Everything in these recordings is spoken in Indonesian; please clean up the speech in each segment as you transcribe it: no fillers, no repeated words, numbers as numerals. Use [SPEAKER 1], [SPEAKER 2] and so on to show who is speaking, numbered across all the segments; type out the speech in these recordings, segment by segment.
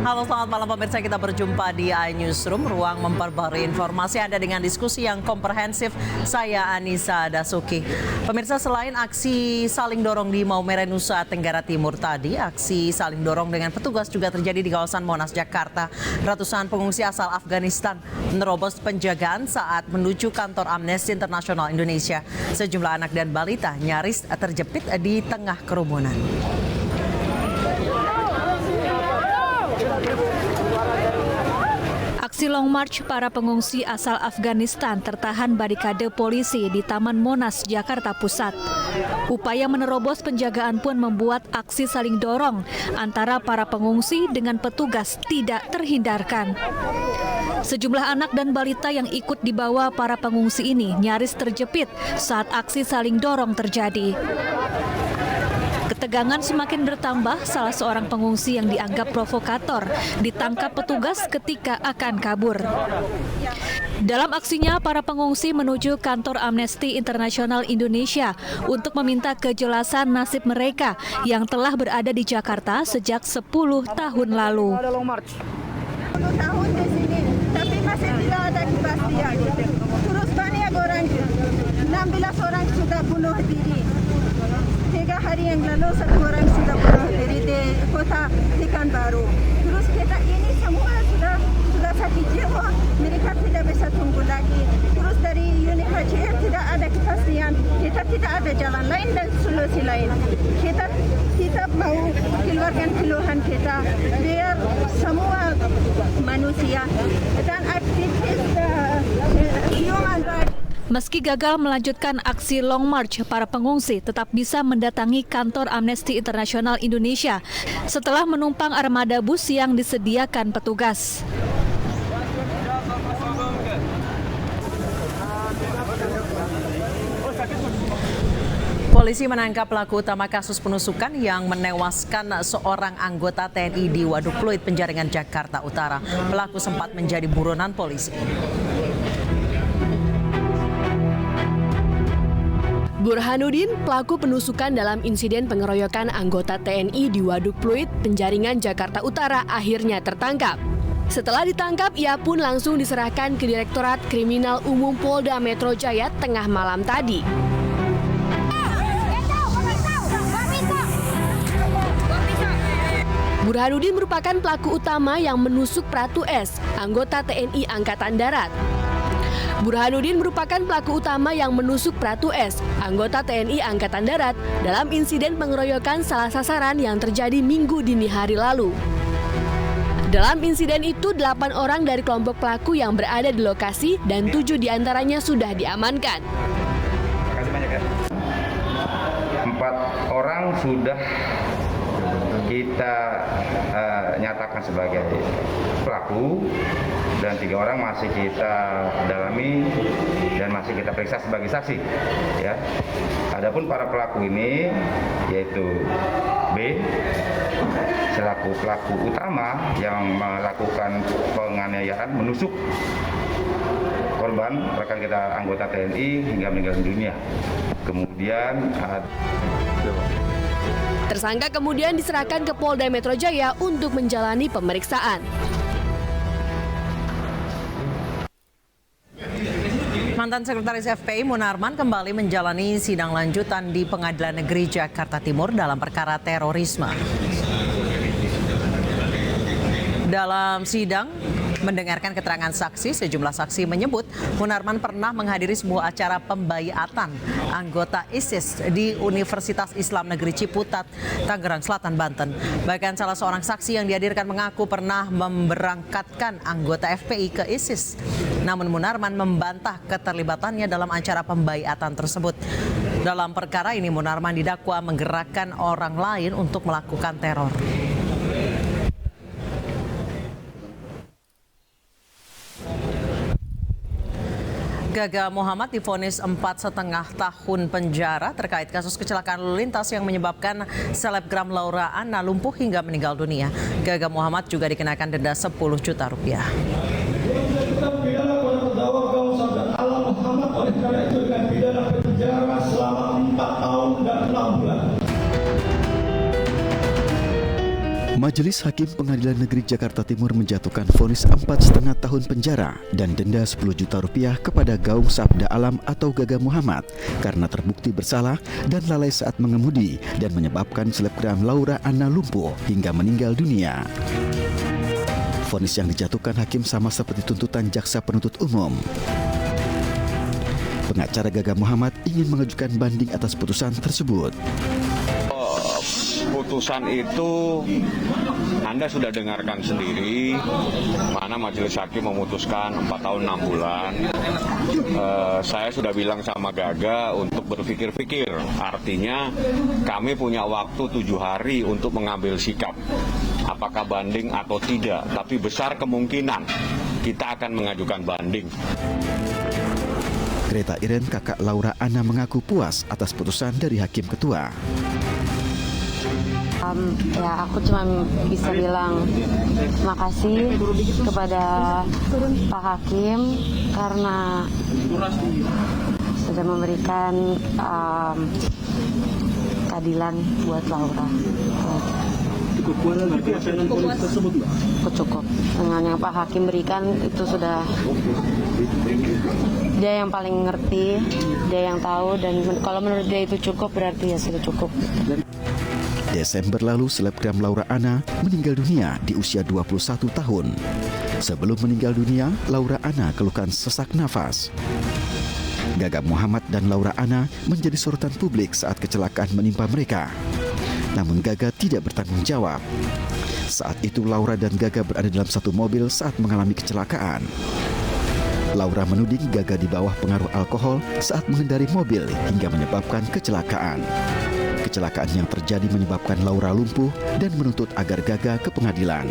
[SPEAKER 1] Halo, selamat malam pemirsa, kita berjumpa di iNewsroom, ruang memperbarui informasi Anda dengan diskusi yang komprehensif. Saya Anissa Dasuki. Pemirsa, selain aksi saling dorong di Maumere, Nusa Tenggara Timur tadi, aksi saling dorong dengan petugas juga terjadi di kawasan Monas, Jakarta. Ratusan pengungsi asal Afghanistan menerobos penjagaan saat menuju kantor Amnesty International Indonesia. Sejumlah anak dan balita nyaris terjepit di tengah kerumunan.
[SPEAKER 2] Aksi Long March para pengungsi asal Afghanistan tertahan barikade polisi di Taman Monas, Jakarta Pusat. Upaya menerobos penjagaan pun membuat aksi saling dorong antara para pengungsi dengan petugas tidak terhindarkan. Sejumlah anak dan balita yang ikut dibawa para pengungsi ini nyaris terjepit saat aksi saling dorong terjadi. Ketegangan semakin bertambah, salah seorang pengungsi yang dianggap provokator ditangkap petugas ketika akan kabur. Dalam aksinya, para pengungsi menuju kantor Amnesty International Indonesia untuk meminta kejelasan nasib mereka yang telah berada di Jakarta sejak 10 tahun lalu.
[SPEAKER 3] 10 tahun di sini, tapi masih tidak ada kepastian. Terus banyak orang, 16 orang sudah bunuh diri. 3 hari yang lalu 1 orang sudah bunuh diri di kota Pekanbaru. Terus kita ini semua sudah sakit jiwa, mereka tidak bisa tunggu lagi. Terus dari UNHCR tidak ada kepastian, kita tidak ada jalan lain dan solusi lain. Kita mau keluarkan keluhan kita biar semua manusia dan aktivis human rights.
[SPEAKER 2] Meski gagal melanjutkan aksi Long March, para pengungsi tetap bisa mendatangi kantor Amnesty International Indonesia setelah menumpang armada bus yang disediakan petugas.
[SPEAKER 1] Polisi menangkap pelaku utama kasus penusukan yang menewaskan seorang anggota TNI di Waduk Pluit, Penjaringan, Jakarta Utara. Pelaku sempat menjadi buronan polisi.
[SPEAKER 4] Burhanuddin, pelaku penusukan dalam insiden pengeroyokan anggota TNI di Waduk Pluit, Penjaringan, Jakarta Utara, akhirnya tertangkap. Setelah ditangkap, ia pun langsung diserahkan ke Direktorat Kriminal Umum Polda Metro Jaya tengah malam tadi. Burhanuddin merupakan pelaku utama yang menusuk Pratu S, anggota TNI Angkatan Darat. Burhanuddin merupakan pelaku utama yang menusuk Pratu S, anggota TNI Angkatan Darat, dalam insiden pengeroyokan salah sasaran yang terjadi Minggu dini hari lalu. Dalam insiden itu, 8 orang dari kelompok pelaku yang berada di lokasi dan 7 diantaranya sudah diamankan.
[SPEAKER 5] Terima kasih banyak ya. 4 orang sudah kita nyatakan sebagai pelaku dan 3 orang masih kita dalami dan masih kita periksa sebagai saksi. Ya. Adapun para pelaku ini yaitu B selaku pelaku utama yang melakukan penganiayaan, menusuk korban rekan kita anggota TNI hingga meninggal dunia. Kemudian
[SPEAKER 4] tersangka kemudian diserahkan ke Polda Metro Jaya untuk menjalani pemeriksaan.
[SPEAKER 1] Mantan Sekretaris FPI Munarman kembali menjalani sidang lanjutan di Pengadilan Negeri Jakarta Timur dalam perkara terorisme. Dalam sidang mendengarkan keterangan saksi, sejumlah saksi menyebut Munarman pernah menghadiri sebuah acara pembaiatan anggota ISIS di Universitas Islam Negeri Ciputat, Tangerang Selatan, Banten. Bahkan salah seorang saksi yang dihadirkan mengaku pernah memberangkatkan anggota FPI ke ISIS. Namun Munarman membantah keterlibatannya dalam acara pembaiatan tersebut. Dalam perkara ini Munarman didakwa menggerakkan orang lain untuk melakukan teror. Gaga Muhammad divonis 4,5 tahun penjara terkait kasus kecelakaan lalu lintas yang menyebabkan selebgram Laura Anna lumpuh hingga meninggal dunia. Gaga Muhammad juga dikenakan denda 10 juta rupiah.
[SPEAKER 6] Majelis Hakim Pengadilan Negeri Jakarta Timur menjatuhkan vonis 4,5 tahun penjara dan denda 10 juta rupiah kepada Gaung Sabda Alam atau Gaga Muhammad karena terbukti bersalah dan lalai saat mengemudi dan menyebabkan selebgram Laura Anna lumpuh hingga meninggal dunia. Vonis yang dijatuhkan hakim sama seperti tuntutan jaksa penuntut umum. Pengacara Gaga Muhammad ingin mengajukan banding atas putusan tersebut.
[SPEAKER 7] Putusan itu Anda sudah dengarkan sendiri, mana majelis hakim memutuskan 4 tahun 6 bulan. Saya sudah bilang sama Gaga untuk berpikir-pikir, artinya kami punya waktu 7 hari untuk mengambil sikap, apakah banding atau tidak, tapi besar kemungkinan kita akan mengajukan banding.
[SPEAKER 6] Greta Iren, kakak Laura Anna, mengaku puas atas putusan dari Hakim Ketua.
[SPEAKER 8] Ya, aku cuma bisa bilang makasih kepada Pak Hakim karena sudah memberikan keadilan buat Laura. Cukup dengan yang Pak Hakim berikan itu sudah, dia yang paling ngerti, dia yang tahu, dan kalau menurut dia itu cukup berarti ya sudah cukup.
[SPEAKER 6] Desember lalu, selebgram Laura Anna meninggal dunia di usia 21 tahun. Sebelum meninggal dunia, Laura Anna keluhkan sesak nafas. Gaga Muhammad dan Laura Anna menjadi sorotan publik saat kecelakaan menimpa mereka. Namun Gaga tidak bertanggung jawab. Saat itu Laura dan Gaga berada dalam satu mobil saat mengalami kecelakaan. Laura menuding Gaga di bawah pengaruh alkohol saat mengendari mobil hingga menyebabkan kecelakaan. Kecelakaan yang terjadi menyebabkan Laura lumpuh dan menuntut agar Gaga ke pengadilan.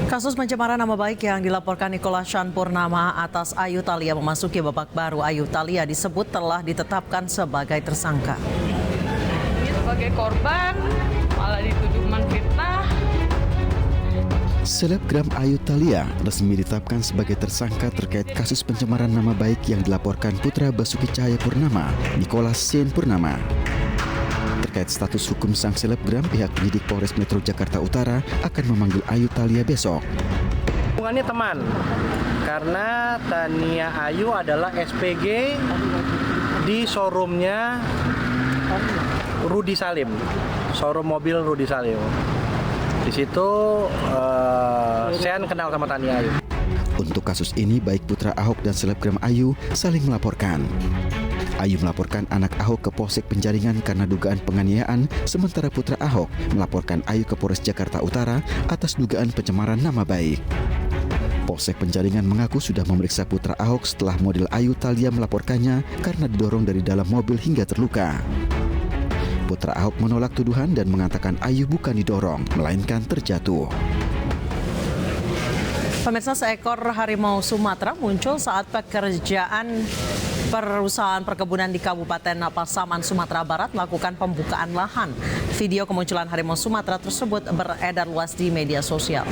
[SPEAKER 1] Kasus pencemaran nama baik yang dilaporkan Nicholas Sean Purnama atas Ayu Thalia memasuki babak baru. Ayu Thalia disebut telah ditetapkan sebagai tersangka.
[SPEAKER 9] Sebagai korban, malah dituduh menfitnah.
[SPEAKER 6] Selebgram Ayu Thalia resmi ditetapkan sebagai tersangka terkait kasus pencemaran nama baik yang dilaporkan putra Basuki Cahayapurnama, Nicholas Sean Purnama. Terkait status hukum sang selebgram, pihak penyidik Polres Metro Jakarta Utara akan memanggil Ayu Thalia besok.
[SPEAKER 10] Hubungannya teman, karena Tania Ayu adalah SPG di showroomnya Rudy Salim, showroom mobil Rudy Salim. Di situ Sean kenal sama Tania Ayu.
[SPEAKER 6] Untuk kasus ini, baik putra Ahok dan selebgram Ayu saling melaporkan. Ayu melaporkan anak Ahok ke Polsek Penjaringan karena dugaan penganiayaan, sementara putra Ahok melaporkan Ayu ke Polres Jakarta Utara atas dugaan pencemaran nama baik. Polsek Penjaringan mengaku sudah memeriksa putra Ahok setelah model Ayu Thalia melaporkannya karena didorong dari dalam mobil hingga terluka. Putra Ahok menolak tuduhan dan mengatakan Ayu bukan didorong, melainkan terjatuh.
[SPEAKER 1] Pemirsa, seekor harimau Sumatera muncul saat pekerjaan perusahaan perkebunan di Kabupaten Pasaman, Sumatera Barat melakukan pembukaan lahan. Video kemunculan harimau Sumatera tersebut beredar luas di media sosial.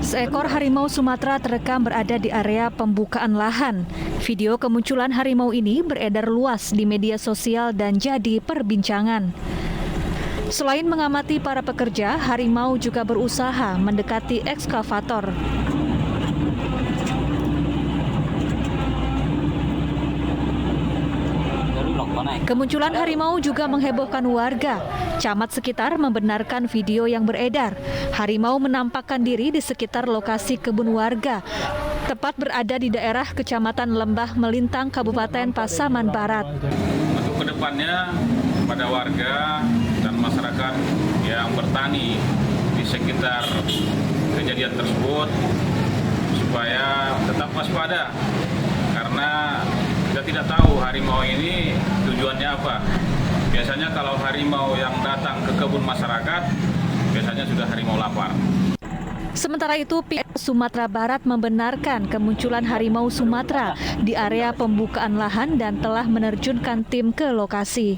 [SPEAKER 2] Seekor harimau Sumatera terekam berada di area pembukaan lahan. Video kemunculan harimau ini beredar luas di media sosial dan jadi perbincangan. Selain mengamati para pekerja, harimau juga berusaha mendekati ekskavator. Kemunculan harimau juga menghebohkan warga. Camat sekitar membenarkan video yang beredar. Harimau menampakkan diri di sekitar lokasi kebun warga, tepat berada di daerah Kecamatan Lembah Melintang, Kabupaten Pasaman Barat.
[SPEAKER 11] Untuk kedepannya, pada warga dan masyarakat yang bertani di sekitar kejadian tersebut, supaya tetap waspada, karena kita tidak tahu harimau ini tujuannya apa. Biasanya kalau harimau yang datang ke kebun masyarakat, biasanya sudah harimau lapar.
[SPEAKER 2] Sementara itu, pihak Sumatera Barat membenarkan kemunculan harimau Sumatera di area pembukaan lahan dan telah menerjunkan tim ke lokasi.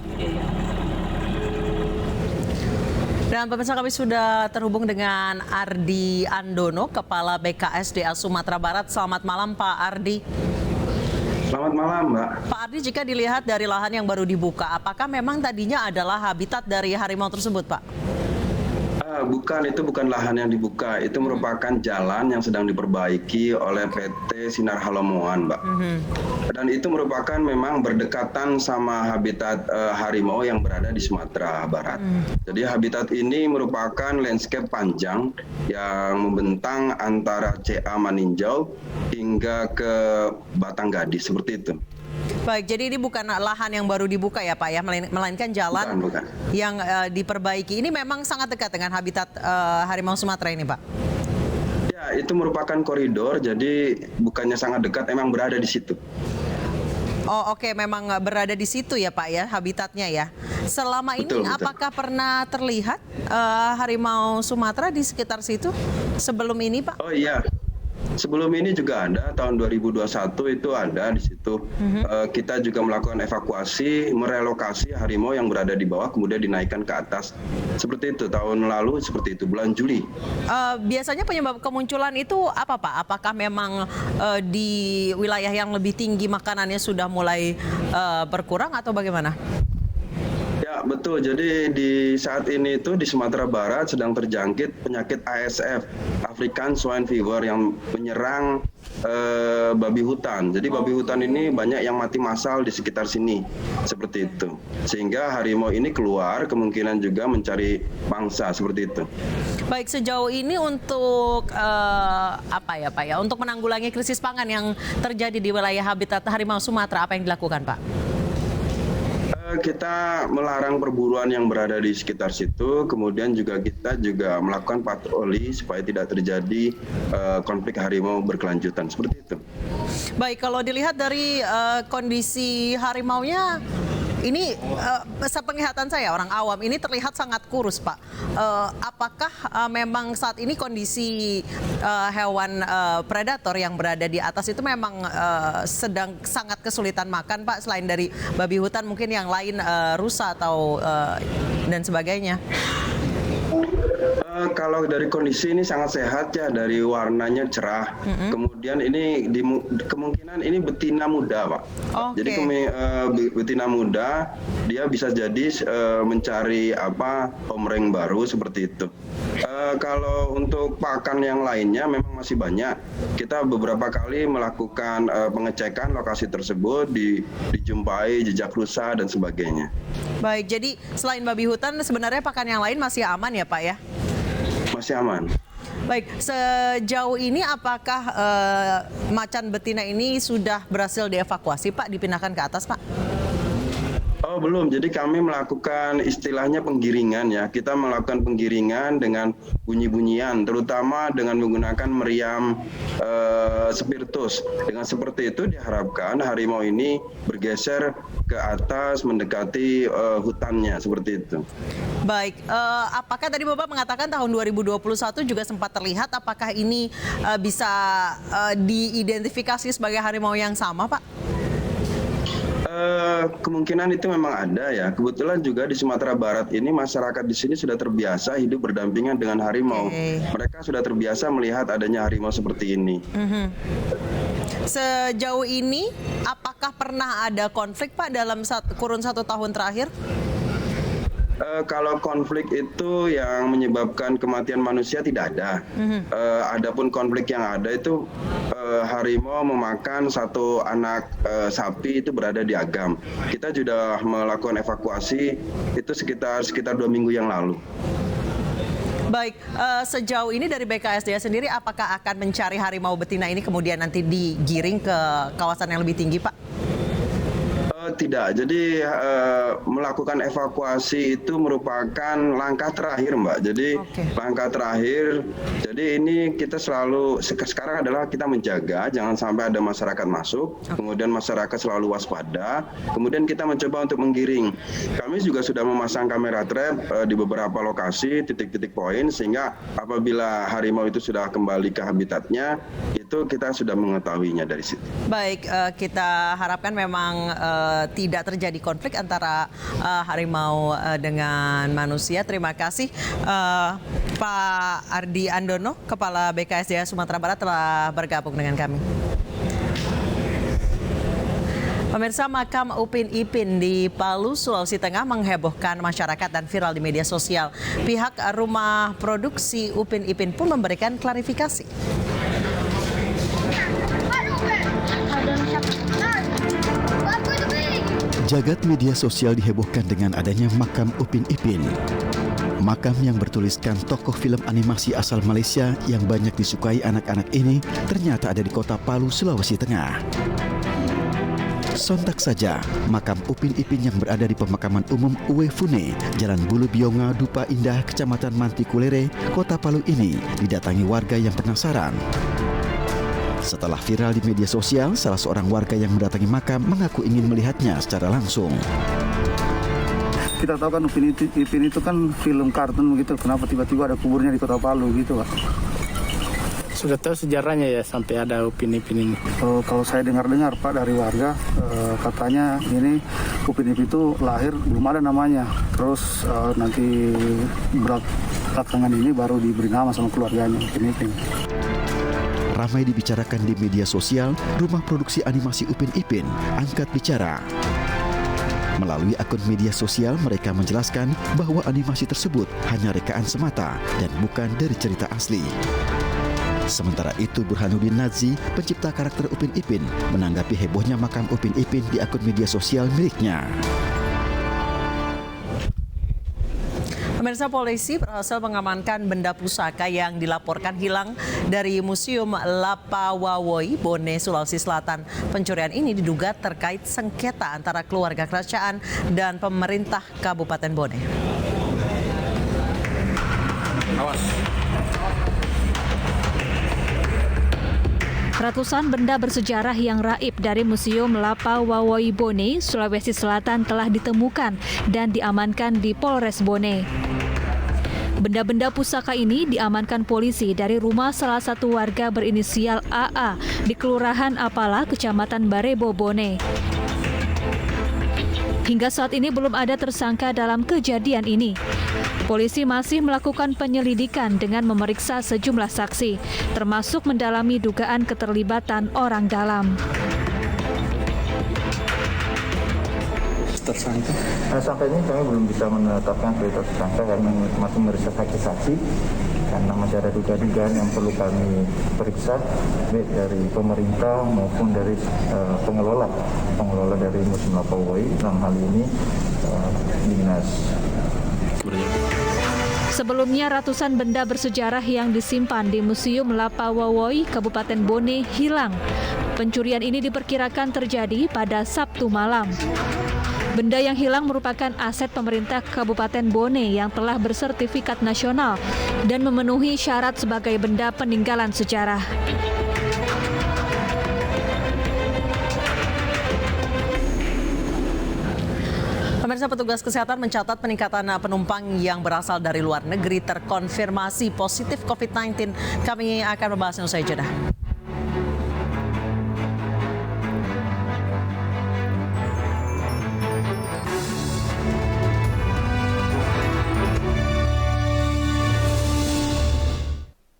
[SPEAKER 1] Dan pemirsa, kami sudah terhubung dengan Ardi Andono, Kepala BKSDA Sumatera Barat. Selamat malam Pak Ardi.
[SPEAKER 12] Selamat malam Mbak.
[SPEAKER 1] Pak Ardi, jika dilihat dari lahan yang baru dibuka, apakah memang tadinya adalah habitat dari harimau tersebut Pak?
[SPEAKER 12] Bukan, itu bukan lahan yang dibuka. Itu merupakan jalan yang sedang diperbaiki oleh PT Sinar Halomoan, Mbak. Dan itu merupakan memang berdekatan sama habitat harimau yang berada di Sumatera Barat. Jadi habitat ini merupakan landscape panjang yang membentang antara CA Maninjau hingga ke Batanggadis, seperti itu.
[SPEAKER 1] Baik, jadi ini bukan lahan yang baru dibuka ya Pak ya, melainkan jalan
[SPEAKER 12] bukan.
[SPEAKER 1] yang diperbaiki. Ini memang sangat dekat dengan habitat harimau Sumatera ini Pak?
[SPEAKER 12] Ya, itu merupakan koridor, jadi bukannya sangat dekat, emang berada di situ.
[SPEAKER 1] Oh oke, memang berada di situ ya Pak ya, habitatnya ya. Selama ini
[SPEAKER 12] Betul.
[SPEAKER 1] Apakah pernah terlihat harimau Sumatera di sekitar situ sebelum ini Pak?
[SPEAKER 12] Oh iya. Sebelum ini juga ada, tahun 2021 itu ada di situ. Kita juga melakukan evakuasi, merelokasi harimau yang berada di bawah, kemudian dinaikkan ke atas. Seperti itu, tahun lalu seperti itu, bulan Juli.
[SPEAKER 1] Biasanya penyebab kemunculan itu apa Pak? Apakah memang di wilayah yang lebih tinggi makanannya sudah mulai berkurang atau bagaimana?
[SPEAKER 12] Ya betul, jadi di saat ini itu di Sumatera Barat sedang terjangkit penyakit ASF, African Swine Fever, yang menyerang babi hutan. Jadi babi hutan ini banyak yang mati massal di sekitar sini, seperti itu. Sehingga harimau ini keluar, kemungkinan juga mencari mangsa, seperti itu.
[SPEAKER 1] Baik, sejauh ini untuk apa ya Pak ya, untuk menanggulangi krisis pangan yang terjadi di wilayah habitat harimau Sumatera, apa yang dilakukan Pak?
[SPEAKER 12] Kita melarang perburuan yang berada di sekitar situ, kemudian kita juga melakukan patroli supaya tidak terjadi konflik harimau berkelanjutan, seperti itu.
[SPEAKER 1] Baik, kalau dilihat dari kondisi harimaunya, ini sepenglihatan saya orang awam ini terlihat sangat kurus Pak. Apakah memang saat ini kondisi hewan predator yang berada di atas itu memang sedang sangat kesulitan makan Pak, selain dari babi hutan mungkin yang lain rusa atau dan sebagainya?
[SPEAKER 12] Kalau dari kondisi ini sangat sehat ya, dari warnanya cerah. Kemudian ini kemungkinan ini betina muda Pak. Jadi betina muda, dia bisa jadi mencari homreng baru, seperti itu. Kalau untuk pakan yang lainnya memang masih banyak. Kita beberapa kali melakukan pengecekan lokasi tersebut, dijumpai jejak rusa dan sebagainya.
[SPEAKER 1] Baik, jadi selain babi hutan sebenarnya pakan yang lain masih aman ya Pak ya?
[SPEAKER 12] Masih aman.
[SPEAKER 1] Baik, sejauh ini apakah macan betina ini sudah berhasil dievakuasi Pak, dipindahkan ke atas Pak?
[SPEAKER 12] Oh belum, jadi kami melakukan istilahnya penggiringan ya. Kita melakukan penggiringan dengan bunyi-bunyian, terutama dengan menggunakan meriam spiritus. Dengan seperti itu diharapkan harimau ini bergeser ke atas mendekati hutannya, seperti itu.
[SPEAKER 1] Baik, apakah tadi Bapak mengatakan tahun 2021 juga sempat terlihat, apakah ini bisa diidentifikasi sebagai harimau yang sama Pak?
[SPEAKER 12] Kemungkinan itu memang ada ya. Kebetulan juga di Sumatera Barat ini masyarakat di sini sudah terbiasa hidup berdampingan dengan harimau. Mereka sudah terbiasa melihat adanya harimau seperti ini.
[SPEAKER 1] Sejauh ini apakah pernah ada konflik Pak dalam kurun 1 tahun terakhir?
[SPEAKER 12] Kalau konflik itu yang menyebabkan kematian manusia tidak ada. Adapun konflik yang ada itu harimau memakan satu anak sapi itu berada di Agam. Kita sudah melakukan evakuasi itu sekitar 2 minggu yang lalu.
[SPEAKER 1] Baik, sejauh ini dari BKSDA sendiri apakah akan mencari harimau betina ini kemudian nanti digiring ke kawasan yang lebih tinggi Pak?
[SPEAKER 12] Tidak, jadi melakukan evakuasi itu merupakan langkah terakhir Mbak. Jadi langkah terakhir, jadi ini kita selalu, sekarang adalah kita menjaga jangan sampai ada masyarakat masuk, kemudian masyarakat selalu waspada, kemudian kita mencoba untuk menggiring. Kami juga sudah memasang kamera trap di beberapa lokasi, titik-titik poin, sehingga apabila harimau itu sudah kembali ke habitatnya, itu kita sudah mengetahuinya dari situ.
[SPEAKER 1] Baik, kita harapkan memang tidak terjadi konflik antara harimau dengan manusia. Terima kasih Pak Ardi Andono, Kepala BKSDA Sumatera Barat telah bergabung dengan kami. Pemirsa, makam Upin Ipin di Palu, Sulawesi Tengah menghebohkan masyarakat dan viral di media sosial. Pihak rumah produksi Upin Ipin pun memberikan klarifikasi.
[SPEAKER 6] Jagat media sosial dihebohkan dengan adanya makam Upin Ipin. Makam yang bertuliskan tokoh film animasi asal Malaysia yang banyak disukai anak-anak ini ternyata ada di kota Palu, Sulawesi Tengah. Sontak saja, makam Upin Ipin yang berada di pemakaman umum Uwe Fune, Jalan Bulu Bionga, Dupa Indah, Kecamatan Mantikulere, Kota Palu ini didatangi warga yang penasaran. Setelah viral di media sosial, salah seorang warga yang mendatangi makam mengaku ingin melihatnya secara langsung.
[SPEAKER 13] Kita tahu kan Upin Ipin itu kan film kartun begitu, kenapa tiba-tiba ada kuburnya di Kota Palu gitu, Pak?
[SPEAKER 14] Sudah tahu sejarahnya ya sampai ada Upin Ipin ini?
[SPEAKER 13] Kalau saya dengar-dengar Pak dari warga, katanya ini Upin Ipin itu lahir belum ada namanya. Terus nanti belakangan ini baru diberi nama sama keluarganya Upin Ipin.
[SPEAKER 6] Ramai dibicarakan di media sosial, rumah produksi animasi Upin Ipin angkat bicara. Melalui akun media sosial, mereka menjelaskan bahwa animasi tersebut hanya rekaan semata dan bukan dari cerita asli. Sementara itu, Burhanuddin Nazi, pencipta karakter Upin Ipin, menanggapi hebohnya makam Upin Ipin di akun media sosial miliknya.
[SPEAKER 1] Pemirsa, polisi berhasil mengamankan benda pusaka yang dilaporkan hilang dari Museum Lapawawoi, Bone, Sulawesi Selatan. Pencurian ini diduga terkait sengketa antara keluarga kerajaan dan pemerintah Kabupaten Bone.
[SPEAKER 2] Ratusan benda bersejarah yang raib dari Museum Lapawawoi Bone, Sulawesi Selatan telah ditemukan dan diamankan di Polres Bone. Benda-benda pusaka ini diamankan polisi dari rumah salah satu warga berinisial AA di Kelurahan Apala, Kecamatan Barebo, Bone. Hingga saat ini belum ada tersangka dalam kejadian ini. Polisi masih melakukan penyelidikan dengan memeriksa sejumlah saksi, termasuk mendalami dugaan keterlibatan orang dalam.
[SPEAKER 15] Tersangka? Sampai ini kami belum bisa menetapkan sebagai tersangka karena masih memeriksa saksi-saksi, karena masih ada dugaan-dugaan yang perlu kami periksa, baik dari pemerintah maupun dari pengelola dari Museum Lapawawoi, dalam hal ini Dinas.
[SPEAKER 2] Sebelumnya, ratusan benda bersejarah yang disimpan di Museum Lapawawoi, Kabupaten Bone, hilang. Pencurian ini diperkirakan terjadi pada Sabtu malam. Benda yang hilang merupakan aset pemerintah Kabupaten Bone yang telah bersertifikat nasional dan memenuhi syarat sebagai benda peninggalan sejarah.
[SPEAKER 1] Pemirsa, petugas kesehatan mencatat peningkatan penumpang yang berasal dari luar negeri terkonfirmasi positif COVID-19. Kami akan membahasnya usai jeda.